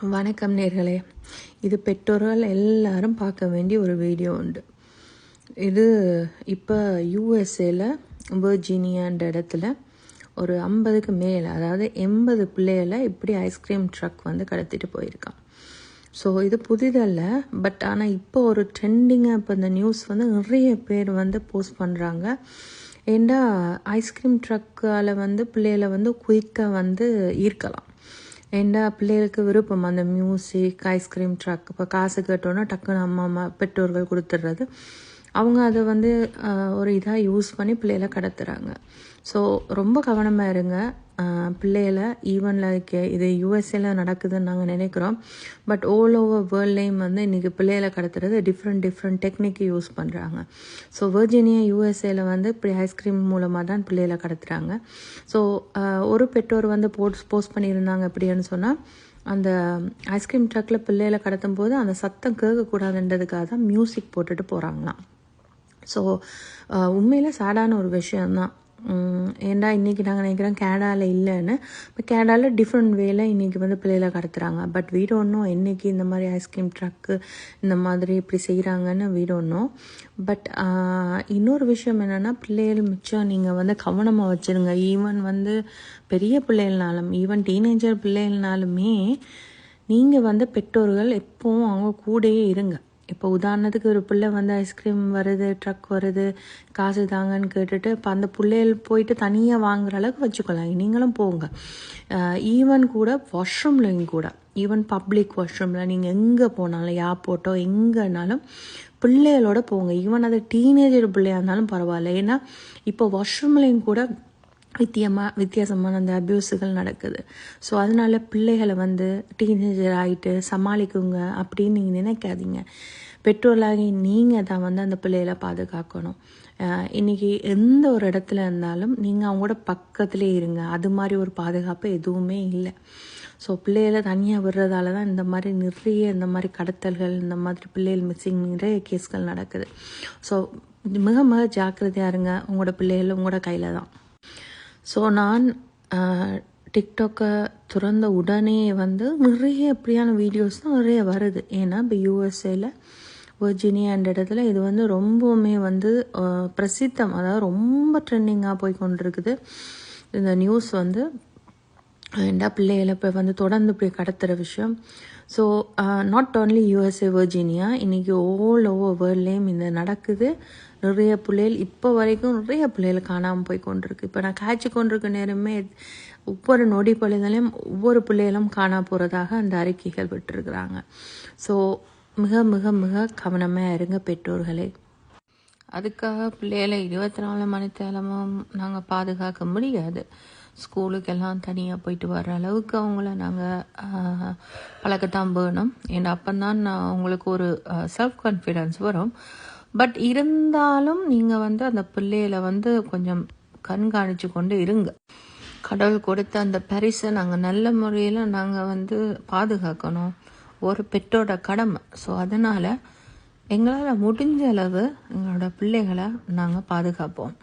வணக்கம் நேர்களே. இது பெற்றோர்கள் எல்லாரும் பார்க்க வேண்டிய ஒரு வீடியோ உண்டு. இது இப்போ யூஎஸ்ஏல வெர்ஜீனியான்ற இடத்துல ஒரு 50க்கு மேலே, அதாவது 80 பிள்ளைகளை இப்படி ஐஸ்கிரீம் ட்ரக் வந்து கடத்திட்டு போயிருக்கான். ஸோ இது புதிதல்ல, பட் ஆனால் இப்போ ஒரு ட்ரெண்டிங்காக இப்போ இந்த நியூஸ் வந்து நிறைய பேர் வந்து போஸ்ட் பண்ணுறாங்க. ஏண்டா ஐஸ்கிரீம் ட்ரக்கால் வந்து பிள்ளைகளை வந்து குயிக்காக வந்து ஈர்க்கலாம். ஏண்டா பிள்ளைகளுக்கு விருப்பம் அந்த மியூசிக், ஐஸ்கிரீம் ட்ரக். இப்போ காசு கேட்டோன்னா டக்குன்னு அம்மா பெற்றோர்கள் கொடுத்துட்றது. அவங்க அதை வந்து ஒரு இதாக யூஸ் பண்ணி பிள்ளைகளை கடத்துகிறாங்க. ஸோ ரொம்ப கவனமாக இருங்க பிள்ளைகளை. ஈவனில் இது யூஎஸ்ஏல நடக்குதுன்னு நாங்கள் நினைக்கிறோம், பட் ஆல் ஓவர் வேர்ல்ட்லேயும் வந்து இன்றைக்கி பிள்ளைகளை கடத்துறது டிஃப்ரெண்ட் டெக்னிக்கு யூஸ் பண்ணுறாங்க. ஸோ வெர்ஜீனியா யூஎஸ்ஏல வந்து இப்படி ஐஸ்கிரீம் மூலமாக தான் பிள்ளைகளை கடத்துகிறாங்க. ஸோ ஒரு பெற்றோர் வந்து போஸ்ட் பண்ணியிருந்தாங்க எப்படின்னு சொன்னால், அந்த ஐஸ்கிரீம் ட்ரக்கில் பிள்ளைகளை கடத்தும் போது அந்த சத்தம் கேட்கக்கூடாதுன்றதுக்காக தான் மியூசிக் போட்டுட்டு போகிறாங்களாம். ஸோ உண்மையில் சேடான ஒரு விஷயந்தான். ஏண்டா இன்றைக்கி நாங்கள் நினைக்கிறோம் கேனடாவில் இல்லைன்னு. இப்போ கேனடாவில் டிஃப்ரெண்ட் வேல இன்றைக்கி வந்து பிள்ளைகளை கடத்துகிறாங்க. பட் வீடு ஒன்றும் என்றைக்கு இந்த மாதிரி ஐஸ்கிரீம் ட்ரக்கு இந்த மாதிரி இப்படி செய்கிறாங்கன்னு வீடு ஒன்றும். பட் இன்னொரு விஷயம் என்னென்னா, பிள்ளைகள் மிச்சம் நீங்கள் வந்து கவனமாக வச்சுருங்க. ஈவன் வந்து பெரிய பிள்ளைகள்னாலும், ஈவன் டீனேஜர் பிள்ளைகள்னாலுமே நீங்கள் வந்து பெற்றோர்கள் எப்போவும் அவங்க கூடயே இருங்க. இப்போ உதாரணத்துக்கு ஒரு பிள்ளை வந்து ஐஸ்கிரீம் வருது, ட்ரக் வருது, காசு தாங்கன்னு கேட்டுட்டு இப்போ அந்த பிள்ளைகள் போயிட்டு தனியாக வாங்குற அளவுக்கு வச்சுக்கலாம். நீங்களும் போங்க. ஈவன் கூட வாஷ்ரூம்லையும் கூட, ஈவன் பப்ளிக் வாஷ்ரூமில் நீங்கள் எங்கே போனாலும், ஏர்போர்ட்டோ எங்கேனாலும் பிள்ளைகளோட போங்க. ஈவன் அது டீனேஜர் பிள்ளையாக இருந்தாலும் பரவாயில்ல. ஏன்னா இப்போ வாஷ்ரூம்லையும் கூட வித்தியாசமான அந்த அப்யூஸுகள் நடக்குது. ஸோ அதனால பிள்ளைகளை வந்து டீனேஜர் ஆகிட்டு சமாளிக்குங்க அப்படின்னு நீங்கள் நினைக்காதீங்க. பெற்றோர்களாகி நீங்கள் தான் வந்து அந்த பிள்ளைகளை பாதுகாக்கணும். இன்றைக்கி எந்த ஒரு இடத்துல இருந்தாலும் நீங்கள் அவங்களோட பக்கத்துலேயே இருங்க. அது மாதிரி ஒரு பாதுகாப்பு எதுவுமே இல்லை. ஸோ பிள்ளைகளை தனியாக விடுறதால தான் இந்த மாதிரி நிறைய இந்த மாதிரி கடத்தல்கள், இந்த மாதிரி பிள்ளைகள் மிஸ்ஸிங் நிறைய கேஸ்கள் நடக்குது. ஸோ மிக ஜாக்கிரதையாக இருங்க. உங்களோட பிள்ளைகள் உங்களோட கையில் தான். ஸோ நான் டிக்டாக்கை திறந்த உடனே வந்து நிறைய இப்படியான வீடியோஸ் தான் நிறைய வருது. ஏன்னா இப்போ யூஎஸ்ஏல வெர்ஜீனியா என்ற இடத்துல இது வந்து ரொம்பவுமே வந்து பிரசித்தம், அதாவது ரொம்ப ட்ரெண்டிங்காக போய் கொண்டிருக்குது இந்த நியூஸ் வந்து. ஏண்டா பிள்ளைகளை இப்போ வந்து தொடர்ந்து இப்படி கடத்துகிற விஷயம். So not only USA Virginia, இன்றைக்கி ஆல் ஓவர் வேர்ல்ட்லேயும் இந்த நடக்குது. நிறைய பிள்ளைகள் இப்போ வரைக்கும் நிறைய பிள்ளைகள் காணாமல் போய் கொண்டிருக்கு. இப்போ நான் காய்ச்சி கொண்டிருக்க நேரமே ஒவ்வொரு நொடி பொழுதுலையும் ஒவ்வொரு பிள்ளைகளும் காணாமல் போகிறதாக அந்த அறிக்கைகள் விட்டுருக்குறாங்க. ஸோ மிக கவனமாக இருங்க பெற்றோர்களே. அதுக்காக பிள்ளைகளை 24 மணி நேரமும் நாங்கள் பாதுகாக்க முடியாது. ஸ்கூலுக்கெல்லாம் தனியாக போயிட்டு வர்ற அளவுக்கு அவங்கள நாங்கள் பழக்கத்தான் வேணும். ஏன்னா அப்போதான் அவங்களுக்கு ஒரு செல்ஃப் கான்ஃபிடென்ஸ் வரும். பட் இருந்தாலும் நீங்கள் வந்து அந்த பிள்ளைகளை வந்து கொஞ்சம் கண்காணித்து கொண்டு இருங்க. கடவுள் கொடுத்த அந்த பரிசை நாங்கள் நல்ல முறையில் நாங்கள் வந்து பாதுகாக்கணும், ஒரு பெற்றோட கடமை. ஸோ அதனால் எங்களால் முடிஞ்ச அளவு எங்களோட பிள்ளைகளை நாங்கள் பாதுகாப்போம்.